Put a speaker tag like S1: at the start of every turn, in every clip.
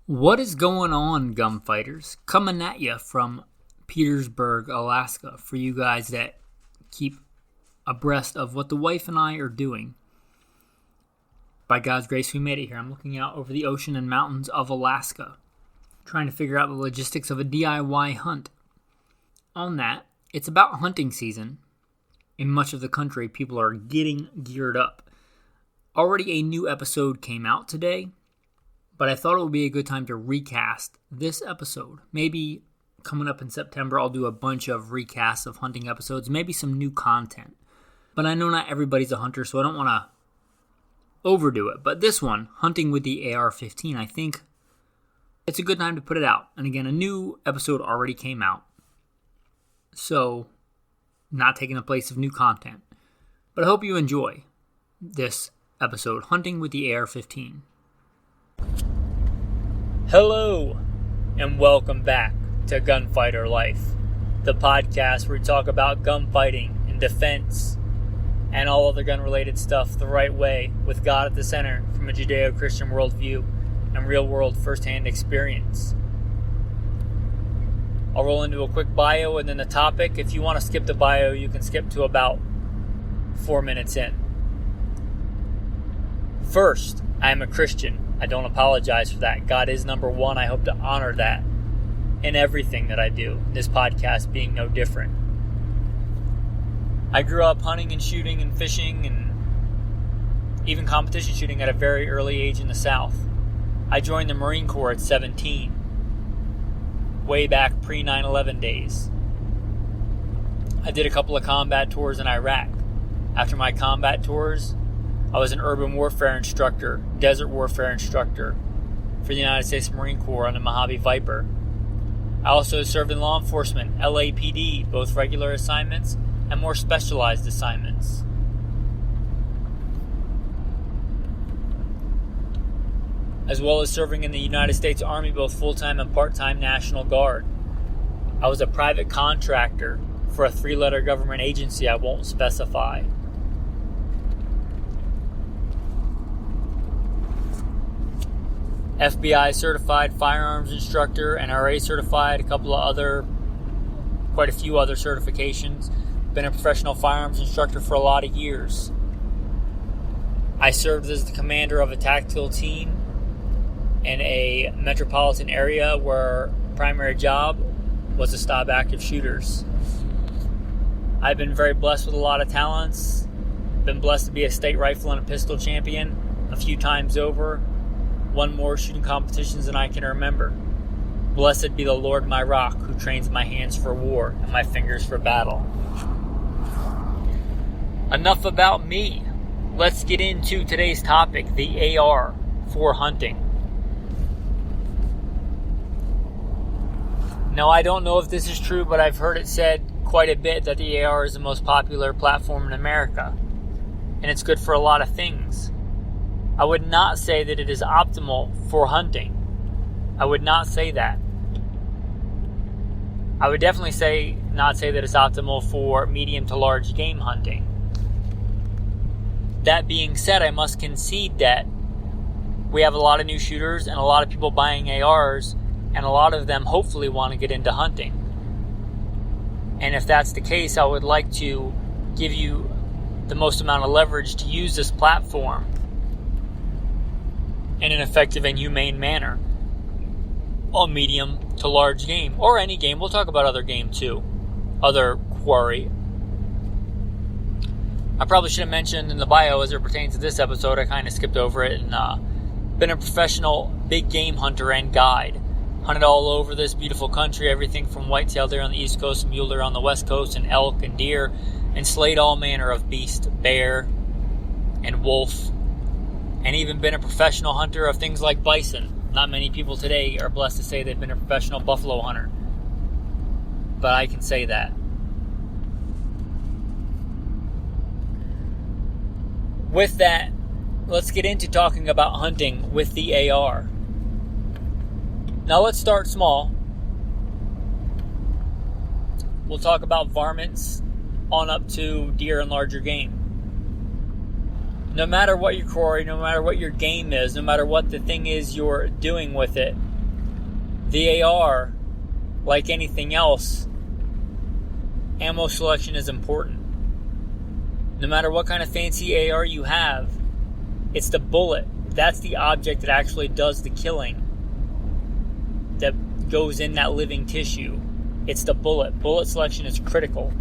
S1: What is going on, gunfighters? Coming at you from Petersburg, Alaska, for you guys that keep abreast of what the wife and I are doing. By God's grace, we made it here. I'm looking out over the ocean and mountains of Alaska, trying to figure out the logistics of a DIY hunt. On that, it's about hunting season. In much of the country, people are getting geared up. Already a new episode came out today, but I thought it would be a good time to recast this episode. Maybe coming up in September, I'll do a bunch of recasts of hunting episodes, maybe some new content. But I know not everybody's a hunter, so I don't want to overdo it. But this one, hunting with the AR-15, I think it's a good time to put it out. And again, a new episode already came out, so not taking the place of new content. But I hope you enjoy this episode, hunting with the AR-15. Hello, and welcome back to Gunfighter Life, the podcast where we talk about gunfighting and defense and all other gun-related stuff the right way, with God at the center, from a Judeo-Christian worldview and real-world first-hand experience. I'll roll into a quick bio and then the topic. If you want to skip the bio, you can skip to about 4 minutes in. First, I am a Christian. I don't apologize for that. God is number one. I hope to honor that in everything that I do, this podcast being no different. I grew up hunting and shooting and fishing and even competition shooting at a very early age in the South. I joined the Marine Corps at 17, way back pre-9/11 days. I did a couple of combat tours in Iraq. After my combat tours, I was an urban warfare instructor, desert warfare instructor for the United States Marine Corps on the Mojave Viper. I also served in law enforcement, LAPD, both regular assignments and more specialized assignments. As well as serving in the United States Army, both full-time and part-time National Guard. I was a private contractor for a 3-letter government agency I won't specify. FBI certified firearms instructor, NRA certified, quite a few other certifications. Been a professional firearms instructor for a lot of years. I served as the commander of a tactical team in a metropolitan area where primary job was to stop active shooters. I've been very blessed with a lot of talents. Been blessed to be a state rifle and a pistol champion a few times over. Won more shooting competitions than I can remember. Blessed be the Lord my rock, who trains my hands for war and my fingers for battle. Enough about me. Let's get into today's topic, the AR for hunting. Now, I don't know if this is true, but I've heard it said quite a bit that the AR is the most popular platform in America. And it's good for a lot of things. I would not say that it is optimal for hunting. I would not say that. I would definitely not say that it's optimal for medium to large game hunting. That being said, I must concede that we have a lot of new shooters and a lot of people buying ARs, and a lot of them hopefully want to get into hunting. And if that's the case, I would like to give you the most amount of leverage to use this platform in an effective and humane manner on medium to large game, or any game. We'll talk about other game too, other quarry. I probably should have mentioned in the bio as it pertains to this episode, I kind of skipped over it, and been a professional big game hunter and guide. Hunted all over this beautiful country, everything from whitetail deer on the East Coast, mule deer on the West Coast, and elk and deer, and slayed all manner of beast, bear and wolf. And even been a professional hunter of things like bison. Not many people today are blessed to say they've been a professional buffalo hunter, but I can say that. With that, let's get into talking about hunting with the AR. Now let's start small. We'll talk about varmints on up to deer and larger game. No matter what your quarry, no matter what your game is, no matter what the thing is you're doing with it, The AR, like anything else, ammo selection is important. No matter what kind of fancy AR you have, it's the bullet. That's the object that actually does the killing, that goes in that living tissue. It's the bullet. Bullet selection is critical.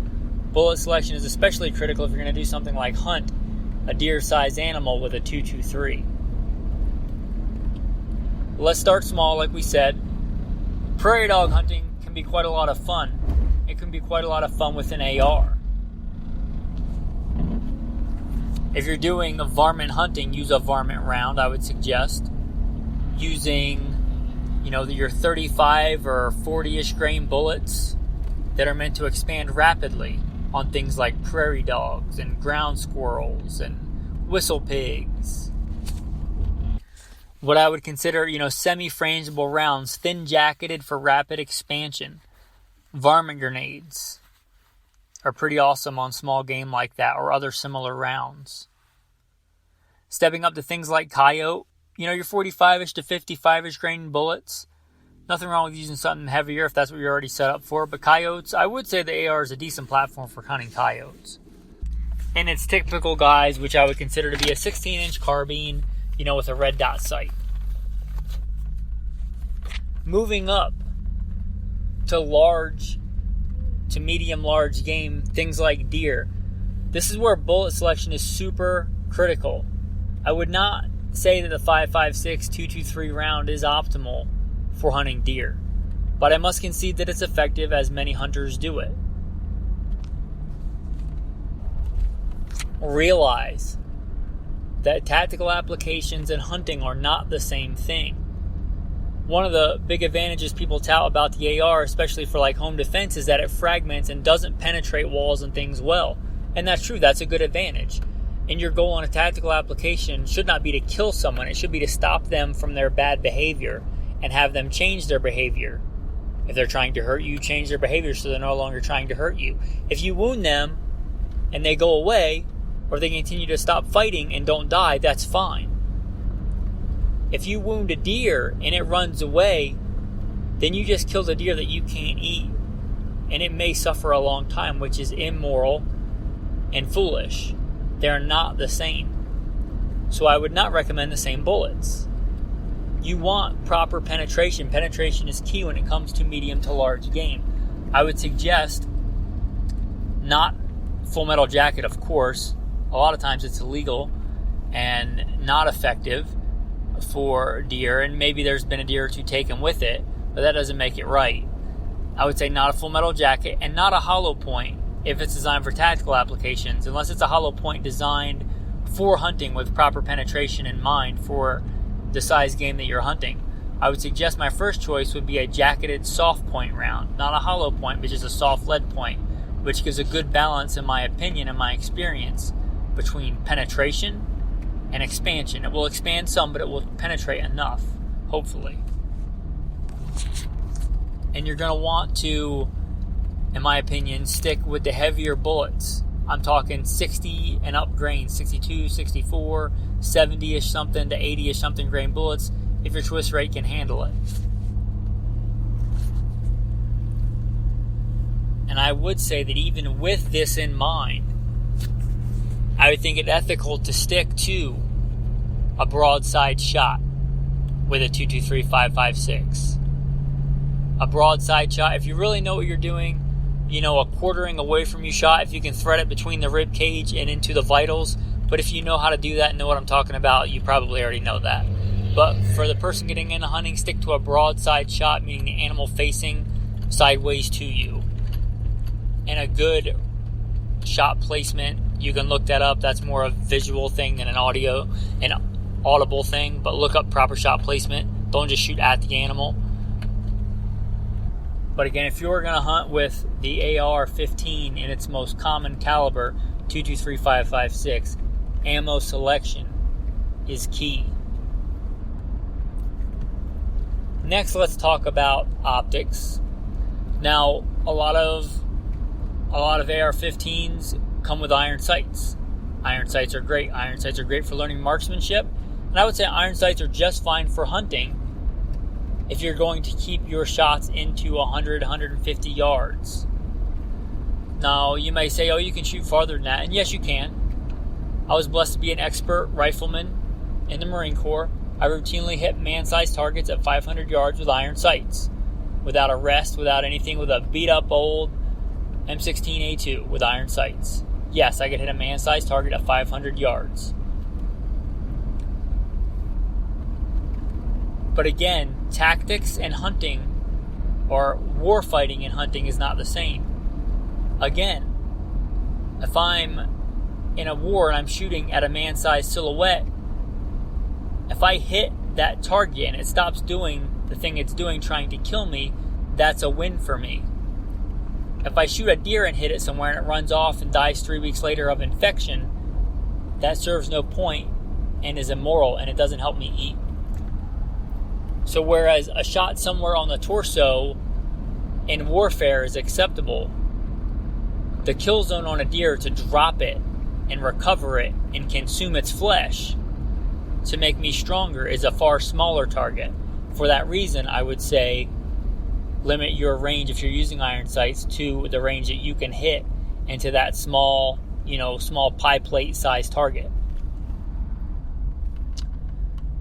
S1: Bullet selection is especially critical if you're going to do something like hunt a deer-sized animal with a .223. Let's start small, like we said. Prairie dog hunting can be quite a lot of fun. It can be quite a lot of fun with an AR. If you're doing a varmint hunting, use a varmint round, I would suggest. Using, your 35 or 40-ish grain bullets that are meant to expand rapidly on things like prairie dogs and ground squirrels and whistle pigs. What I would consider, semi-frangible rounds, thin-jacketed for rapid expansion. Varmint grenades are pretty awesome on small game like that, or other similar rounds. Stepping up to things like coyote, your 45-ish to 55-ish grain bullets. Nothing wrong with using something heavier if that's what you're already set up for. But coyotes, I would say the AR is a decent platform for hunting coyotes. And it's typical guys, which I would consider to be a 16-inch carbine, with a red dot sight. Moving up to medium large game, things like deer. This is where bullet selection is super critical. I would not say that the 5.56 .223 round is optimal for hunting deer, but I must concede that it's effective, as many hunters do it. Realize that tactical applications and hunting are not the same thing. One of the big advantages people tout about the AR, especially for like home defense, is that it fragments and doesn't penetrate walls and things well. And that's true, that's a good advantage. And your goal in a tactical application should not be to kill someone, it should be to stop them from their bad behavior and have them change their behavior. If they're trying to hurt you, change their behavior so they're no longer trying to hurt you. If you wound them and they go away, or they continue to stop fighting and don't die, that's fine. If you wound a deer and it runs away, then you just killed a deer that you can't eat. And it may suffer a long time, which is immoral and foolish. They're not the same. So I would not recommend the same bullets. You want proper penetration. Penetration is key when it comes to medium to large game. I would suggest not full metal jacket, of course. A lot of times it's illegal and not effective for deer, and maybe there's been a deer or two taken with it, but that doesn't make it right. I would say not a full metal jacket and not a hollow point if it's designed for tactical applications, unless it's a hollow point designed for hunting with proper penetration in mind for the size game that you're hunting. I would suggest my first choice would be a jacketed soft point round, not a hollow point, but just a soft lead point, which gives a good balance, in my opinion and my experience, between penetration and expansion. It will expand some, but it will penetrate enough, hopefully. And you're going to want to, in my opinion, stick with the heavier bullets. I'm talking 60 and up grain, 62, 64, 70-ish something to 80-ish something grain bullets, if your twist rate can handle it. And I would say that even with this in mind, I would think it ethical to stick to a broadside shot with a .223 5.56. A broadside shot, if you really know what you're doing, a quartering away from you shot, if you can thread it between the rib cage and into the vitals. But if you know how to do that and know what I'm talking about, you probably already know that. But for the person getting into hunting, stick to a broadside shot, meaning the animal facing sideways to you. And a good shot placement, you can look that up. That's more a visual thing than an audible thing. But look up proper shot placement. Don't just shoot at the animal. But again, if you're going to hunt with the AR-15 in its most common caliber, .223 5.56, ammo selection is key. Next, let's talk about optics. Now, a lot of AR-15s come with iron sights. Iron sights are great. Iron sights are great for learning marksmanship. And I would say iron sights are just fine for hunting if you're going to keep your shots into 100, 150 yards. Now, you may say, oh, you can shoot farther than that. And yes, you can. I was blessed to be an expert rifleman in the Marine Corps. I routinely hit man-sized targets at 500 yards with iron sights, without a rest, without anything, with a beat-up old M16A2 with iron sights. Yes, I could hit a man-sized target at 500 yards. But again, tactics and hunting, or war fighting and hunting, is not the same. Again, if I'm in a war and I'm shooting at a man-sized silhouette, if I hit that target and it stops doing the thing it's doing, trying to kill me, that's a win for me. If I shoot a deer and hit it somewhere and it runs off and dies 3 weeks later of infection, that serves no point and is immoral, and it doesn't help me eat. So whereas a shot somewhere on the torso in warfare is acceptable, the kill zone on a deer to drop it and recover it and consume its flesh to make me stronger is a far smaller target. For that reason, I would say limit your range, if you're using iron sights, to the range that you can hit into that small pie plate size target.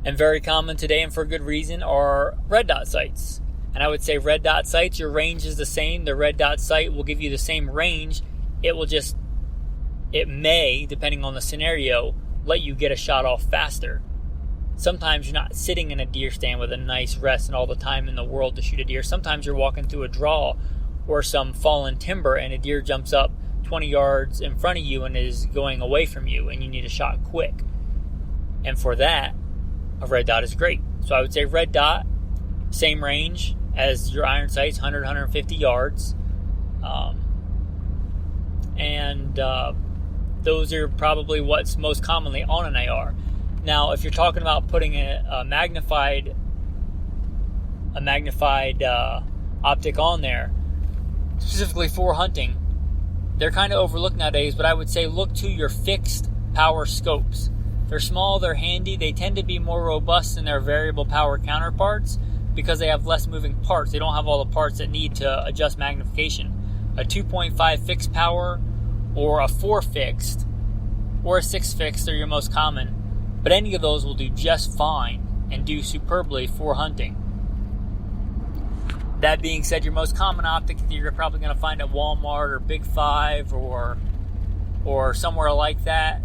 S1: And very common today, and for good reason, are red dot sights. And I would say red dot sights, your range is the same. The red dot sight will give you the same range. It may, depending on the scenario, let you get a shot off faster. Sometimes you're not sitting in a deer stand with a nice rest and all the time in the world to shoot a deer. Sometimes you're walking through a draw or some fallen timber and a deer jumps up 20 yards in front of you and is going away from you, and you need a shot quick. And for that, a red dot is great. So I would say red dot, same range as your iron sights, 100, 150 yards. Those are probably what's most commonly on an AR. Now, if you're talking about putting a magnified optic on there, specifically for hunting, they're kind of overlooked nowadays, but I would say look to your fixed power scopes. They're small, they're handy, they tend to be more robust than their variable power counterparts because they have less moving parts. They don't have all the parts that need to adjust magnification. A 2.5 fixed power or a 4 fixed or a 6 fixed are your most common, but any of those will do just fine and do superbly for hunting. That being said, your most common optic that you're probably going to find at Walmart or Big 5 or somewhere like that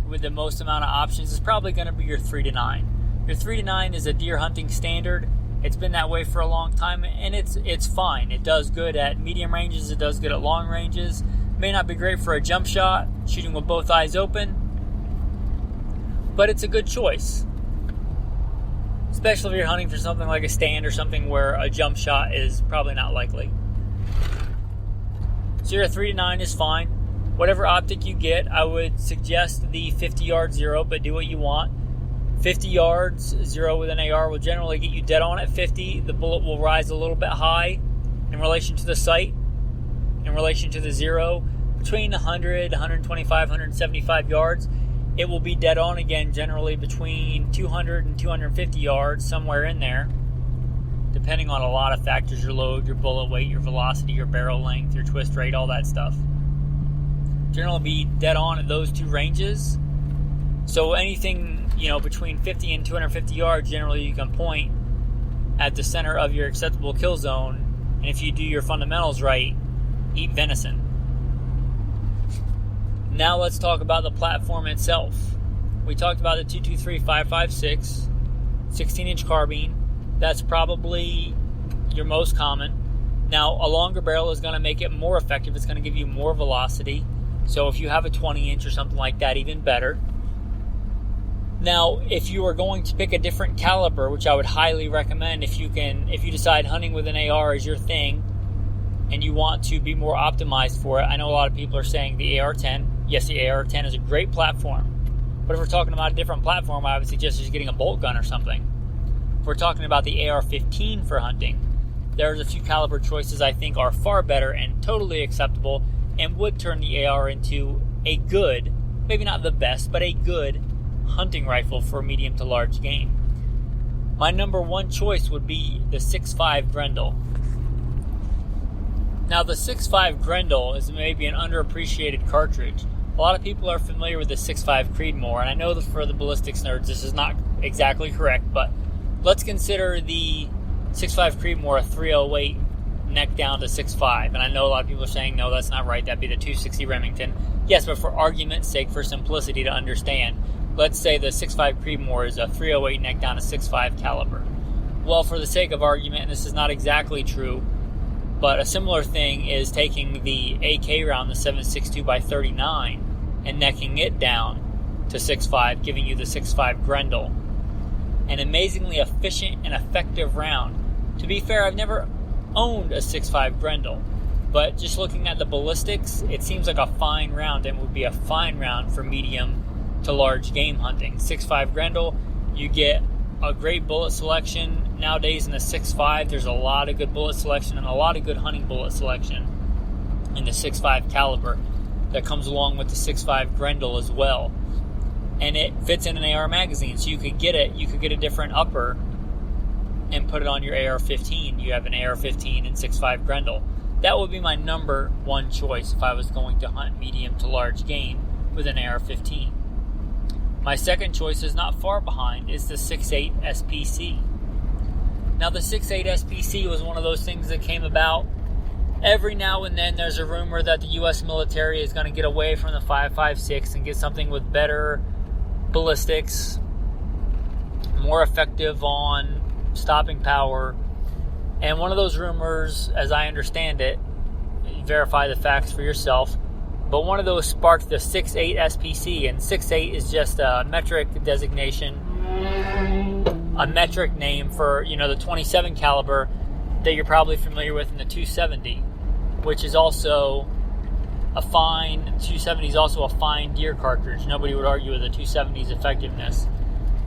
S1: with the most amount of options is probably going to be your 3-9. Your 3-9 is a deer hunting standard. It's been that way for a long time, and it's fine. It does good at medium ranges. It does good at long ranges. May not be great for a jump shot, shooting with both eyes open, but it's a good choice. Especially if you're hunting for something like a stand or something where a jump shot is probably not likely. So your 3-9 is fine. Whatever optic you get, I would suggest the 50 yard zero, but do what you want. 50 yards, zero with an AR will generally get you dead on at 50. The bullet will rise a little bit high in relation to the sight, in relation to the zero. Between 100, 125, 175 yards, it will be dead on again, generally between 200 and 250 yards, somewhere in there, depending on a lot of factors, your load, your bullet weight, your velocity, your barrel length, your twist rate, all that stuff. Generally be dead on at those two ranges. So anything, between 50 and 250 yards, generally you can point at the center of your acceptable kill zone, and if you do your fundamentals right, eat venison. Now let's talk about the platform itself. We talked about the 223-556 16-inch carbine. That's probably your most common. Now, a longer barrel is going to make it more effective. It's going to give you more velocity. So if you have a 20-inch or something like that, even better. Now, if you are going to pick a different caliber, which I would highly recommend if you decide hunting with an AR is your thing and you want to be more optimized for it. I know a lot of people are saying the AR-10. Yes, the AR-10 is a great platform. But if we're talking about a different platform, I would suggest just getting a bolt gun or something. If we're talking about the AR-15 for hunting, there's a few caliber choices I think are far better and totally acceptable and would turn the AR into a good, maybe not the best, but a good hunting rifle for medium to large game. My number one choice would be the 6.5 Grendel. Now, the 6.5 Grendel is maybe an underappreciated cartridge. A lot of people are familiar with the 6.5 Creedmoor, and I know that for the ballistics nerds this is not exactly correct, but let's consider the 6.5 Creedmoor a 308 neck down to 6.5, and I know a lot of people are saying, no, that's not right, that'd be the 260 Remington. Yes, but for argument's sake, for simplicity to understand, let's say the 6.5 Creedmoor is a 308 neck down to 6.5 caliber. Well, for the sake of argument, and this is not exactly true, but a similar thing is taking the AK round, the 7.62 by 39, and necking it down to 6.5, giving you the 6.5 Grendel. An amazingly efficient and effective round. To be fair, I've never owned a 6.5 Grendel, but just looking at the ballistics, it seems like a fine round and would be a fine round for medium to large game hunting. 6.5 Grendel, you get a great bullet selection. Nowadays in the 6.5, there's a lot of good bullet selection and a lot of good hunting bullet selection in the 6.5 caliber that comes along with the 6.5 Grendel as well. And it fits in an AR magazine, so you could get a different upper and put it on your AR-15. You have an AR-15 and 6.5 Grendel. That would be my number one choice if I was going to hunt medium to large game with an AR-15. My second choice is not far behind, is the 6.8 SPC. Now, the 6.8 SPC was one of those things that came about. Every now and then there's a rumor that the U.S. military is going to get away from the 5.56 and get something with better ballistics, more effective on stopping power. And one of those rumors, as I understand it, verify the facts for yourself, but one of those sparked the 6.8 SPC, and 6.8 is just a metric designation, a metric name for, the 27 caliber that you're probably familiar with in the 270, which is also a fine, 270 is also a fine deer cartridge. Nobody would argue with the 270's effectiveness.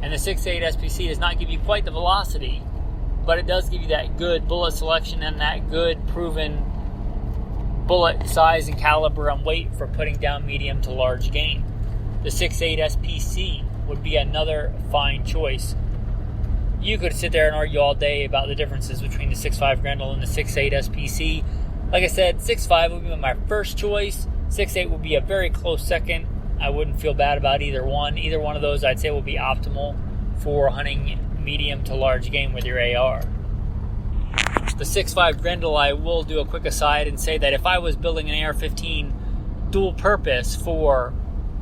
S1: And the 6.8 SPC does not give you quite the velocity, but it does give you that good bullet selection and that good proven bullet size and caliber and weight for putting down medium to large game. The 6.8 SPC would be another fine choice. You could sit there and argue all day about the differences between the 6.5 Grendel and the 6.8 SPC. Like I said, 6.5 would be my first choice. 6.8 would be a very close second. I wouldn't feel bad about either one. Either one of those I'd say would be optimal for hunting medium to large game with your AR. The 6.5 Grendel, I will do a quick aside and say that if I was building an AR-15 dual purpose for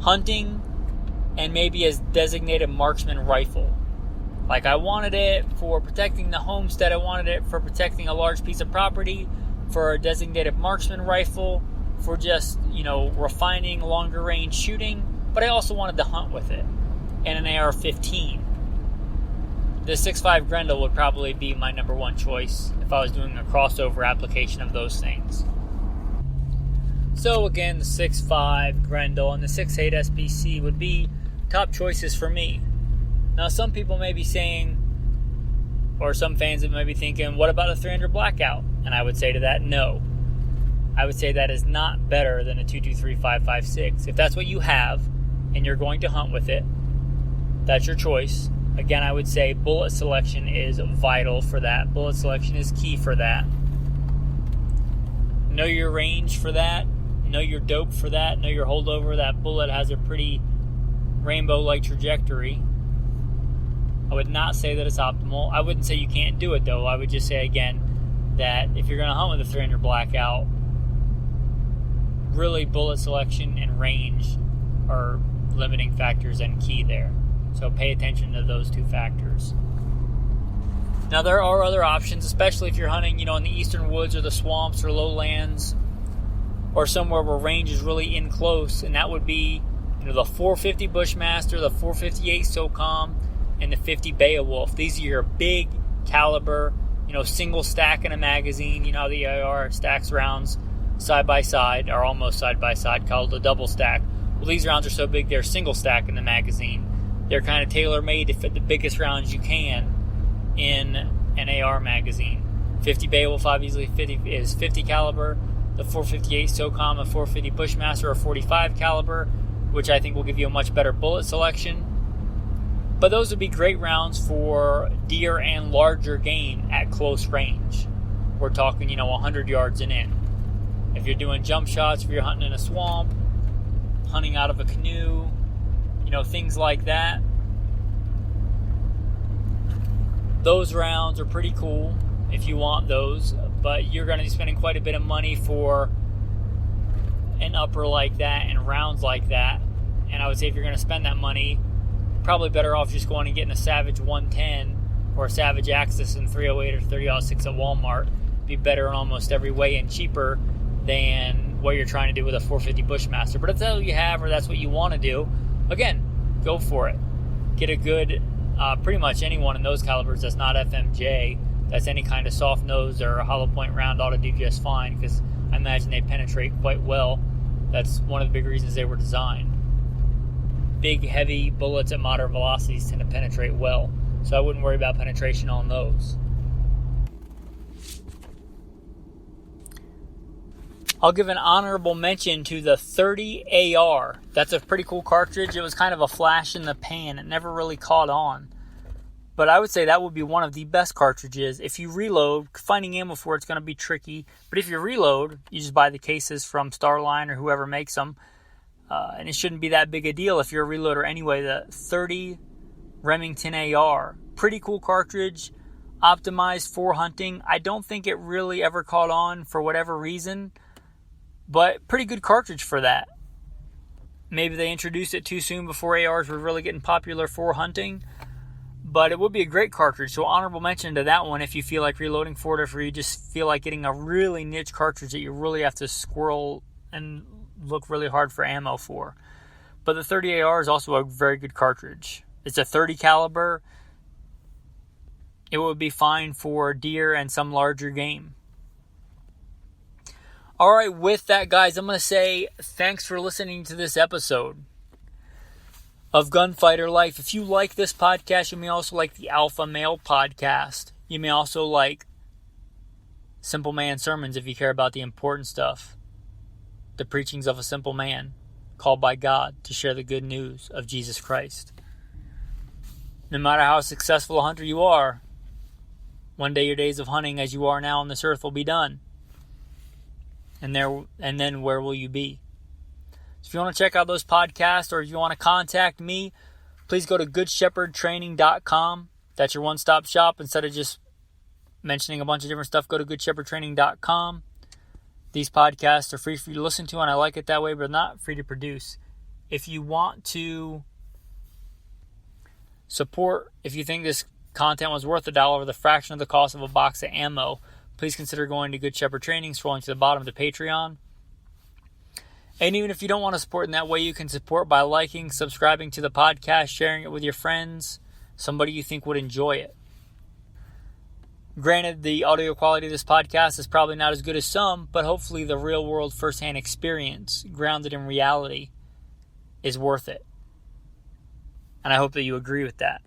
S1: hunting and maybe as designated marksman rifle, like I wanted it for protecting the homestead, I wanted it for protecting a large piece of property, for a designated marksman rifle, for just, refining longer range shooting, but I also wanted to hunt with it, and an AR-15. The 6.5 Grendel would probably be my number one choice if I was doing a crossover application of those things. So again, the 6.5 Grendel and the 6.8 SPC would be top choices for me. Now, some people may be saying, or some fans may be thinking, what about a 300 Blackout? And I would say to that, no. I would say that is not better than a 223-556. If that's what you have, and you're going to hunt with it, that's your choice. Again, I would say bullet selection is vital for that. Bullet selection is key for that. Know your range for that. Know your dope for that. Know your holdover. That bullet has a pretty rainbow-like trajectory. I would not say that it's optimal. I wouldn't say you can't do it, though. I would just say, again, that if you're going to hunt with a 300 Blackout, really bullet selection and range are limiting factors and key there. So pay attention to those two factors. Now, there are other options, especially if you're hunting, in the eastern woods or the swamps or lowlands or somewhere where range is really in close, and that would be, the 450 Bushmaster, the 458 SOCOM, and the 50 Beowulf. These are your big caliber, single stack in a magazine. How the AR stacks rounds side by side, or almost side by side, called a double stack. Well, these rounds are so big they're single stack in the magazine. They're kind of tailor-made to fit the biggest rounds you can in an AR magazine. 50 Beowulf obviously is 50 caliber. The 458 SOCOM and 450 Bushmaster are 45 caliber, which I think will give you a much better bullet selection. But those would be great rounds for deer and larger game at close range. We're talking, 100 yards and in. If you're doing jump shots, if you're hunting in a swamp, hunting out of a canoe, things like that, those rounds are pretty cool if you want those, but you're going to be spending quite a bit of money for an upper like that and rounds like that. And I would say if you're going to spend that money, probably better off just going and getting a Savage 110 or a Savage Axis in 308 or 30-06 at Walmart. Be better in almost every way and cheaper than what you're trying to do with a 450 Bushmaster. But if that's all you have or that's what you want to do, again, go for it. Get a good, pretty much anyone in those calibers that's not FMJ, that's any kind of soft nose or a hollow point round ought to do just fine, because I imagine they penetrate quite well. That's one of the big reasons they were designed. Big, heavy bullets at moderate velocities tend to penetrate well, so I wouldn't worry about penetration on those. I'll give an honorable mention to the 30 AR. That's a pretty cool cartridge. It was kind of a flash in the pan. It never really caught on. But I would say that would be one of the best cartridges. If you reload, finding ammo for it's going to be tricky. But if you reload, you just buy the cases from Starline or whoever makes them. And it shouldn't be that big a deal if you're a reloader anyway. The 30 Remington AR. Pretty cool cartridge. Optimized for hunting. I don't think it really ever caught on for whatever reason. But pretty good cartridge for that. Maybe they introduced it too soon before ARs were really getting popular for hunting. But it would be a great cartridge. So honorable mention to that one if you feel like reloading for it, or if you just feel like getting a really niche cartridge that you really have to squirrel and look really hard for ammo for. But the 30 AR is also a very good cartridge. It's a 30 caliber. It would be fine for deer and some larger game. All right, with that, guys, I'm going to say thanks for listening to this episode of Gunfighter Life. If you like this podcast, you may also like the Alpha Male podcast. You may also like Simple Man Sermons if you care about the important stuff. The preachings of a simple man called by God to share the good news of Jesus Christ. No matter how successful a hunter you are, one day your days of hunting as you are now on this earth will be done. And then where will you be? So if you want to check out those podcasts, or if you want to contact me, please go to goodshepherdtraining.com. That's your one-stop shop. Instead of just mentioning a bunch of different stuff, go to goodshepherdtraining.com. These podcasts are free for you to listen to, and I like it that way, but not free to produce. If you want to support, if you think this content was worth $1 or the fraction of the cost of a box of ammo, please consider going to Good Shepherd Training, scrolling to the bottom to Patreon. And even if you don't want to support in that way, you can support by liking, subscribing to the podcast, sharing it with your friends, somebody you think would enjoy it. Granted, the audio quality of this podcast is probably not as good as some, but hopefully the real-world first-hand experience, grounded in reality, is worth it. And I hope that you agree with that.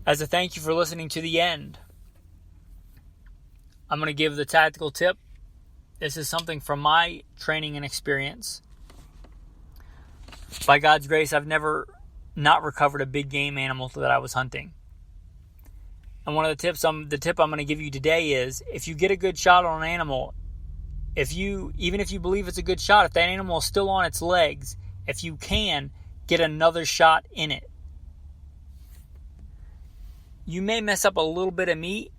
S1: As a thank you for listening to the end, I'm going to give the tactical tip. This is something from my training and experience. By God's grace, I've never not recovered a big game animal that I was hunting. And one of the tip I'm going to give you today is, if you get a good shot on an animal, even if you believe it's a good shot, if that animal is still on its legs, if you can, get another shot in it. You may mess up a little bit of meat,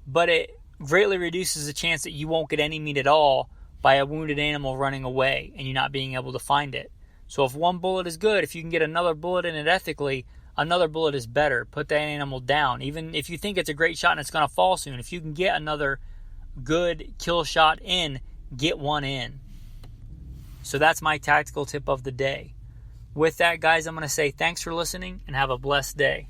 S1: but it greatly reduces the chance that you won't get any meat at all by a wounded animal running away and you not being able to find it. So if one bullet is good, if you can get another bullet in it ethically, another bullet is better. Put that animal down. Even if you think it's a great shot and it's going to fall soon, if you can get another good kill shot in, get one in. So that's my tactical tip of the day. With that, guys, I'm going to say thanks for listening and have a blessed day.